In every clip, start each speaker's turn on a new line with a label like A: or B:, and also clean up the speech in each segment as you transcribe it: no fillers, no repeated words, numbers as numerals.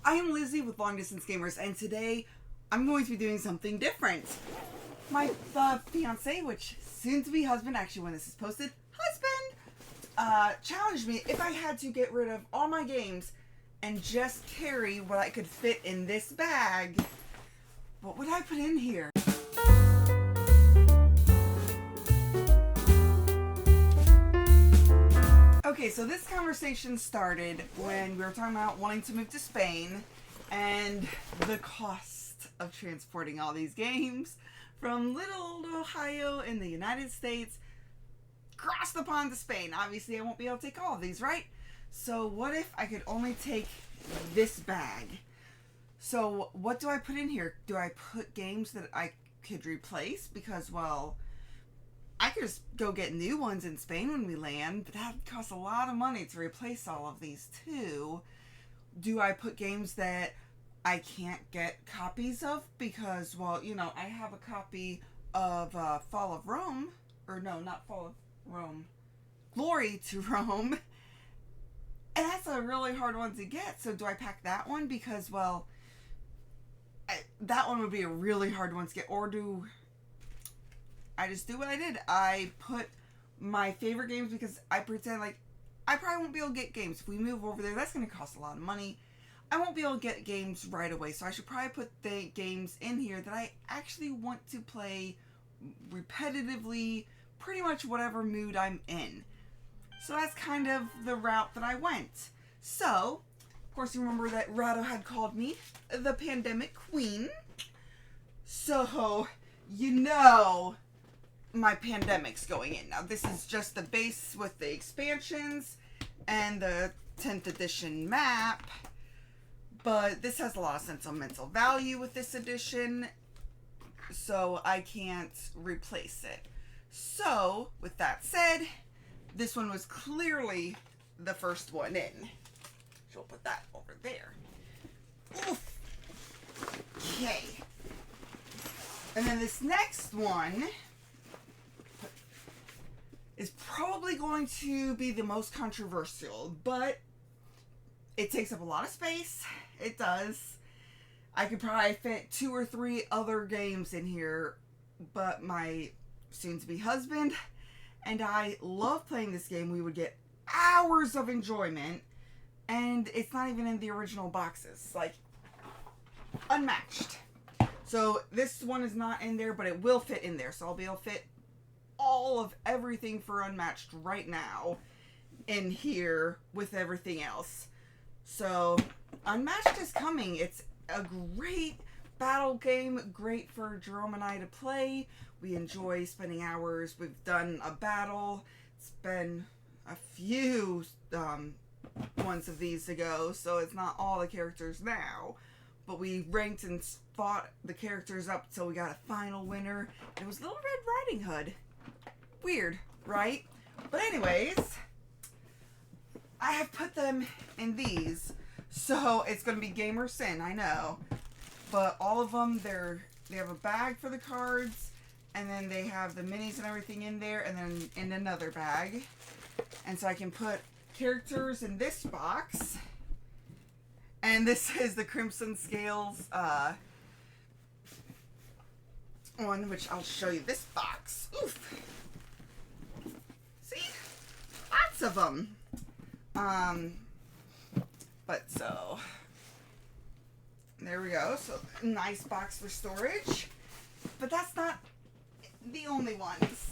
A: I am Lizzie with Long Distance Gamers, and today I'm going to be doing something different. My fiance, which soon to be husband, actually when this is posted, challenged me if I had to get rid of all my games and just carry what I could fit in this bag, what would I put in here? Okay, so this conversation started when we were talking about wanting to move to Spain and the cost of transporting all these games from little old Ohio in the United States across the pond to Spain. Obviously, I won't be able to take all of these, right? So what if I could only take this bag? So what do I put in here? Do I put games that I could replace? Because, well, I could just go get new ones in Spain when we land, but that costs a lot of money to replace all of these too. Do I put games that I can't get copies of? Because, well, you know, I have a copy of Fall of Rome. Or no, not Fall of Rome. Glory to Rome. And that's a really hard one to get. So do I pack that one? Because, well, that one would be a really hard one to get. Or do I just do what I did? I put my favorite games because I pretend like I probably won't be able to get games. If we move over there, that's going to cost a lot of money. I won't be able to get games right away. So I should probably put the games in here that I actually want to play repetitively, pretty much whatever mood I'm in. So that's kind of the route that I went. So, of course, you remember that Rado had called me the Pandemic Queen. So, you know my pandemic's going in. Now, this is just the base with the expansions and the 10th edition map. But this has a lot of sentimental value with this edition, so I can't replace it. So, with that said, this one was clearly the first one in. So we'll put that over there. Oof. Okay. And then this next one is probably going to be the most controversial, but it takes up a lot of space. It does. I could probably fit 2 or 3 other games in here, but my soon-to-be husband and I love playing this game. We would get hours of enjoyment, and it's not even in the original boxes. Like, unmatched. So this one is not in there, but it will fit in there. So I'll be able to fit all of everything for Unmatched right now in here with everything else. So Unmatched is coming. It's a great battle game, great for Jerome and I to play. We enjoy spending hours. We've done a battle. It's been a few ones of these ago, so it's not all the characters now. But we ranked and fought the characters up till we got a final winner. It was Little Red Riding Hood. Weird, right? But anyways, I have put them in these. So it's going to be Gamer Sin, I know. But all of them, they have a bag for the cards, and then they have the minis and everything in there, and then in another bag. And so I can put characters in this box. And this is the Crimson Scales one, which I'll show you this box. Oof. See? Lots of them. But so, there we go. So, nice box for storage. But that's not the only ones.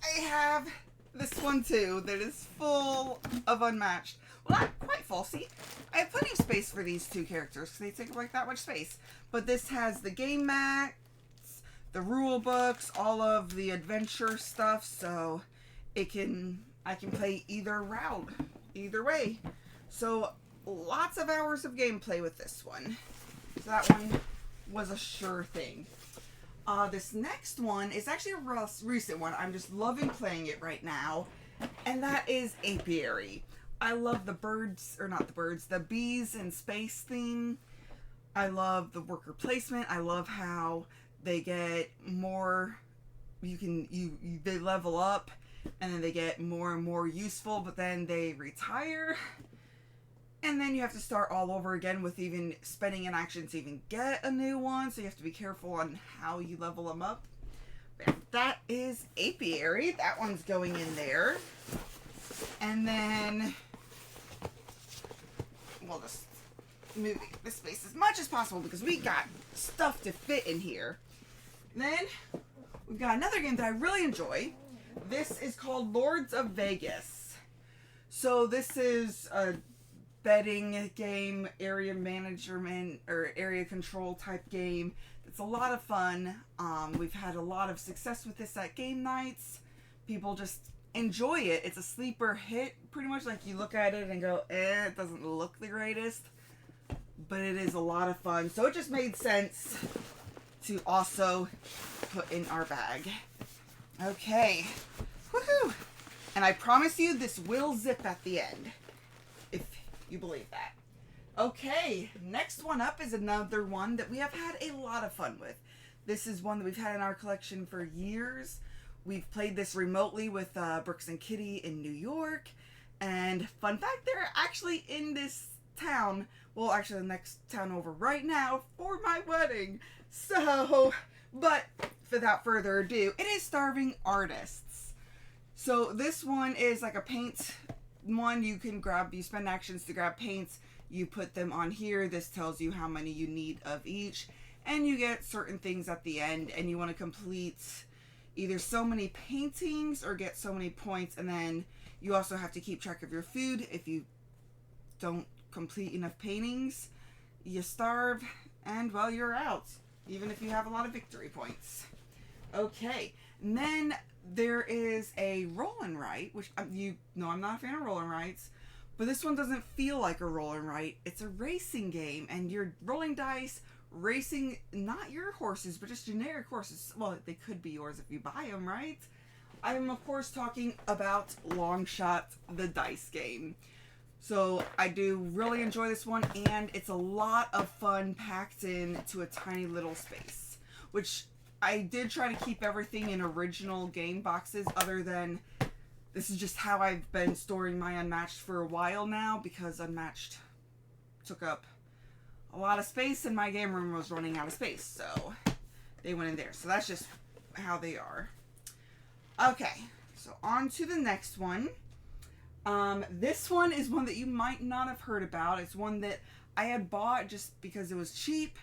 A: I have this one too that is full of Unmatched. Well, not quite full. See, I have plenty of space for these 2 characters because they take up like that much space. But this has the game mats, the rule books, all of the adventure stuff, so I can play either route, either way. So lots of hours of gameplay with this one. So that one was a sure thing. This next one is actually a recent one. I'm just loving playing it right now, and that is Apiary. I love the birds, or not the birds, the bees and space theme. I love the worker placement. I love how they get more, they level up, and then they get more and more useful, but then they retire. And And then you have to start all over again with even spending an action to even get a new one. So you have to be careful on how you level them up. That is apiary. That one's going in there. And then we'll just move this space as much as possible because we got stuff to fit in here. Then we've got another game that I really enjoy. This is called Lords of Vegas. So this is a betting game, area management or area control type game. It's a lot of fun. We've had a lot of success with this at game nights. People just enjoy it. It's a sleeper hit, pretty much. Like, you look at it and go, it doesn't look the greatest, but it is a lot of fun. So it just made sense to also put in our bag. Okay. Woohoo! And I promise you, this will zip at the end, if you believe that. Okay, next one up is another one that we have had a lot of fun with. This is one that we've had in our collection for years. We've played this remotely with Brooks and Kitty in New York. And fun fact, they're actually in this town. Well, actually the next town over right now for my wedding. So, but without further ado, it is Starving Artists. So this one is like a paint one. You can grab, you spend actions to grab paints. You put them on here. This tells you how many you need of each. And you get certain things at the end. And you want to complete either so many paintings or get so many points. And then you also have to keep track of your food. If you don't complete enough paintings, you starve. And, well, you're out. Even if you have a lot of victory points. Okay. And then there is a roll and write. Which, you know, I'm not a fan of roll and writes. But this one doesn't feel like a roll and write. It's a racing game, and you're rolling dice, racing not your horses, but just generic horses. Well, they could be yours if you buy them, right? I am, of course, talking about Long Shot, the dice game. So I do really enjoy this one, and it's a lot of fun packed into a tiny little space. Which I did try to keep everything in original game boxes, other than... This is just how I've been storing my Unmatched for a while now, because Unmatched took up a lot of space and my game room was running out of space. So they went in there. So that's just how they are. Okay, so on to the next one. This one is one that you might not have heard about. It's one that I had bought just because it was cheap.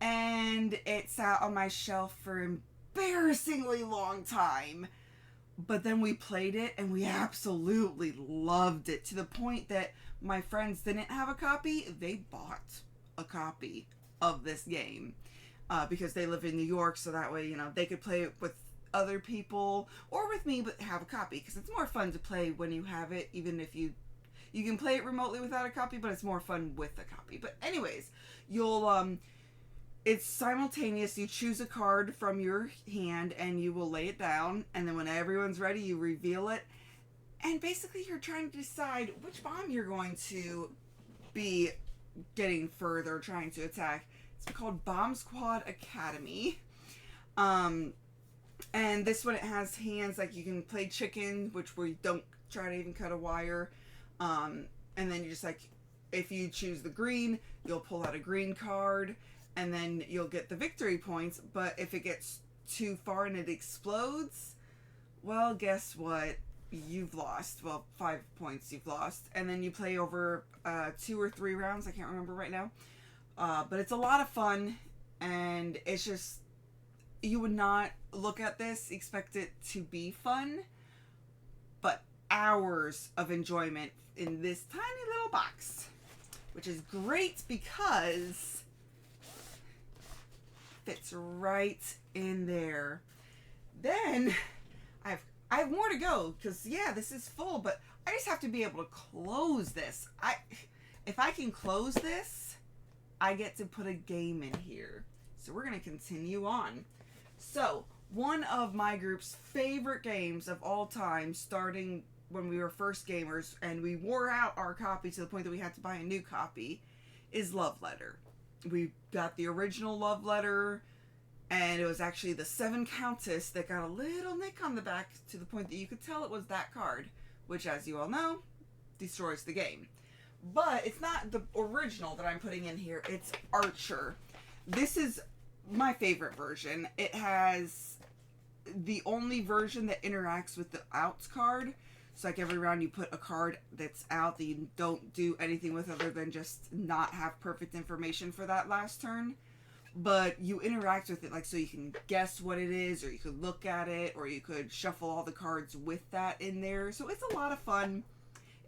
A: And it sat on my shelf for an embarrassingly long time. But then we played it, and we absolutely loved it, to the point that my friends didn't have a copy. They bought a copy of this game because they live in New York, so that way, you know, they could play it with other people or with me, but have a copy, because it's more fun to play when you have it, even if you can play it remotely without a copy, but it's more fun with a copy. But anyways, you'll it's simultaneous. You choose a card from your hand and you will lay it down, and then when everyone's ready, you reveal it. And basically you're trying to decide which bomb you're going to be getting further, trying to attack. It's called Bomb Squad Academy. And this one, it has hands, like you can play chicken, which where you don't try to even cut a wire. And then you just, like, if you choose the green, you'll pull out a green card. And then you'll get the victory points. But if it gets too far and it explodes, well, guess what? You've lost. Well, 5 points you've lost. And then you play over 2 or 3 rounds. I can't remember right now. But it's a lot of fun. And it's just... You would not look at this, expect it to be fun. But hours of enjoyment in this tiny little box. Which is great because... fits right in there. Then I have more to go, because yeah, this is full, but I just have to be able to close this. If I can close this, I get to put a game in here. So we're going to continue on. So one of my group's favorite games of all time, starting when we were first gamers and we wore out our copy to the point that we had to buy a new copy, is Love Letter. We got the original Love Letter, and it was actually the 7 Countess that got a little nick on the back to the point that you could tell it was that card, which, as you all know, destroys the game. But it's not the original that I'm putting in here. It's Archer. This is my favorite version. It has the only version that interacts with the outs card. So like every round you put a card that's out that you don't do anything with other than just not have perfect information for that last turn. But you interact with it, like, so you can guess what it is, or you could look at it, or you could shuffle all the cards with that in there. So it's a lot of fun.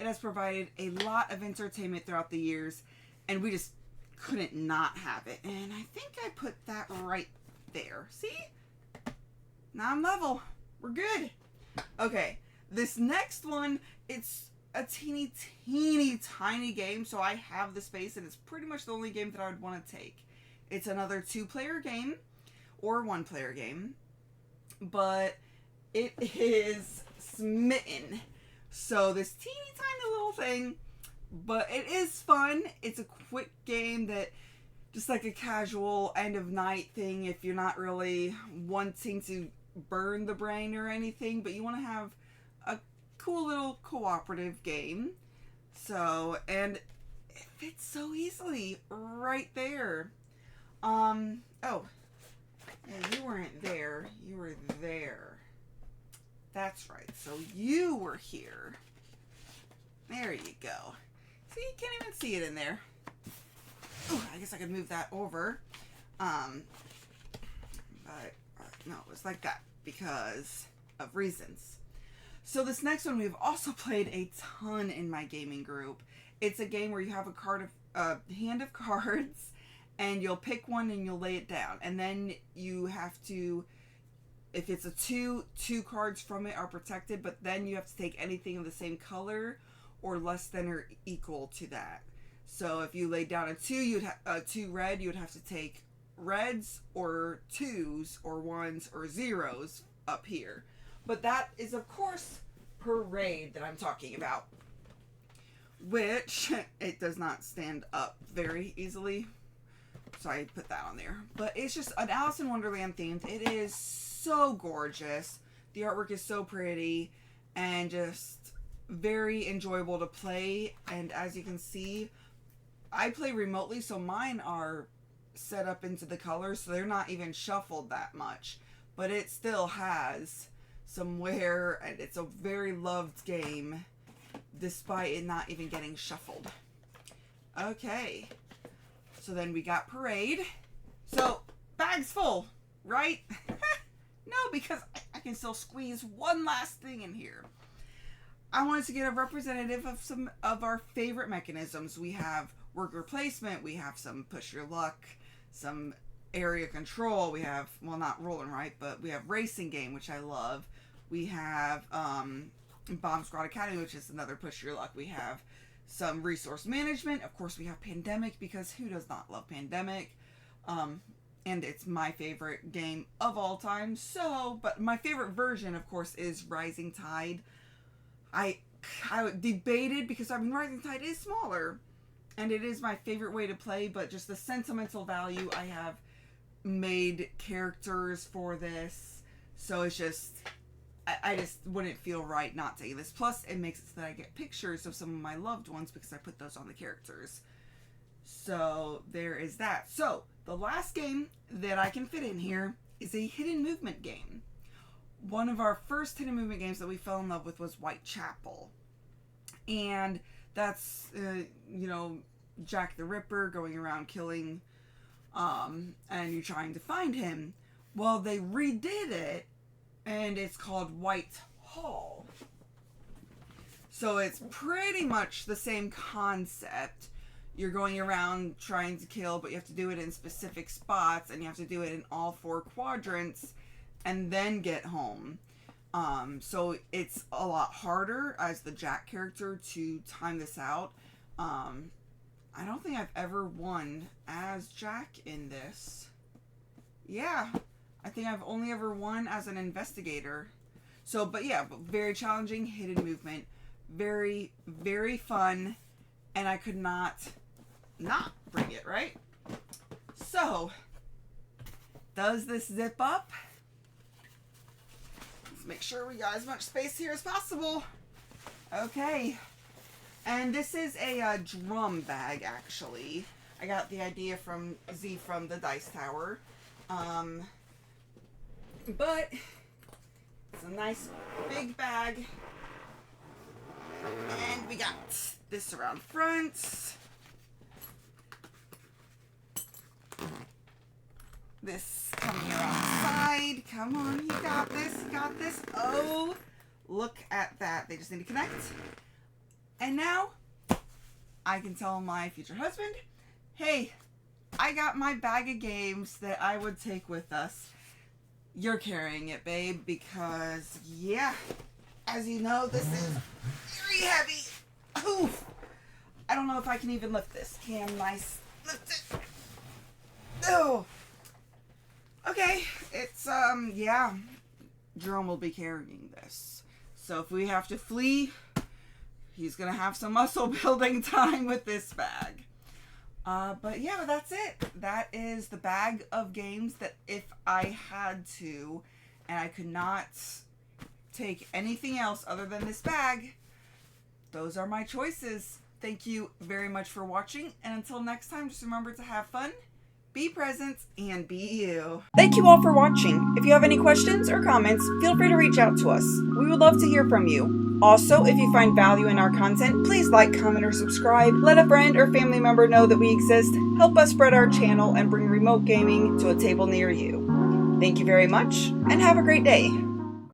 A: It has provided a lot of entertainment throughout the years, and we just couldn't not have it. And I think I put that right there. See? Now I'm level. We're good. Okay, this next one, it's a teeny tiny game, so I have the space, and it's pretty much the only game that I would want to take. It's another 2-player game or 1-player game, but it is Smitten. So this teeny tiny little thing, but it is fun. It's a quick game that just like a casual end of night thing if you're not really wanting to burn the brain or anything, but you want to have a cool little cooperative game. So, and it fits so easily right there. Oh, yeah, you weren't there. You were there. That's right. So you were here. There you go. See, you can't even see it in there. Ooh, I guess I could move that over. But no, it was like that because of reasons. So this next one we've also played a ton in my gaming group. It's a game where you have a hand of cards, and you'll pick one and you'll lay it down. And then you have to, if it's a 2 cards from it are protected, but then you have to take anything of the same color or less than or equal to that. So if you laid down a 2, you'd have 2 red, you would have to take reds or 2s or 1s or 0s up here. But that is, of course, Parade that I'm talking about, which it does not stand up very easily. So I put that on there. But it's just an Alice in Wonderland themed. It is so gorgeous. The artwork is so pretty and just very enjoyable to play. And as you can see, I play remotely, so mine are set up into the colors, so they're not even shuffled that much. But it still has some wear, and it's a very loved game, despite it not even getting shuffled. Okay. So then we got Parade. So, bag's full, right? No, because I can still squeeze one last thing in here. I wanted to get a representative of some of our favorite mechanisms. We have worker placement, we have some push your luck, some area control, we have, well, not roll and write, but we have racing game, which I love. We have Bomb Squad Academy, which is another push your luck. We have some resource management. Of course, we have Pandemic, because who does not love Pandemic? And it's my favorite game of all time. So, but my favorite version, of course, is Rising Tide. I debated, because I mean, Rising Tide is smaller, and it is my favorite way to play, but just the sentimental value, I have made characters for this, so it's just, I just wouldn't feel right not taking this. Plus, it makes it so that I get pictures of some of my loved ones because I put those on the characters. So, there is that. So, the last game that I can fit in here is a hidden movement game. One of our first hidden movement games that we fell in love with was Whitechapel. And that's, you know, Jack the Ripper going around killing, and you're trying to find him. Well, they redid it, and it's called Whitehall. So it's pretty much the same concept. You're going around trying to kill, but you have to do it in specific spots, and you have to do it in all 4 quadrants, and then get home. So it's a lot harder as the Jack character to time this out. I don't think I've ever won as Jack in this. Yeah, I think I've only ever won as an investigator. So, but yeah, very challenging, hidden movement. Very, very fun. And I could not bring it, right? So, does this zip up? Let's make sure we got as much space here as possible. Okay. And this is a drum bag, actually. I got the idea from Z from the Dice Tower. But it's a nice big bag. And we got this around front. This coming around the side. Come on, you got this, you got this. Oh, look at that. They just need to connect. And now, I can tell my future husband, hey, I got my bag of games that I would take with us. You're carrying it, babe, because, yeah, as you know, this is very heavy. Oof. I don't know if I can even lift this. Can I lift it? Oh. Okay, it's, yeah, Jerome will be carrying this. So if we have to flee, he's gonna have some muscle building time with this bag. But yeah, that's it. That is the bag of games that if I had to, and I could not take anything else other than this bag, those are my choices. Thank you very much for watching, and until next time, just remember to have fun, be present, and be you. Thank you all for watching. If you have any questions or comments, feel free to reach out to us. We would love to hear from you. Also, if you find value in our content, please like, comment, or subscribe. Let a friend or family member know that we exist. Help us spread our channel and bring remote gaming to a table near you. Thank you very much, and have a great day.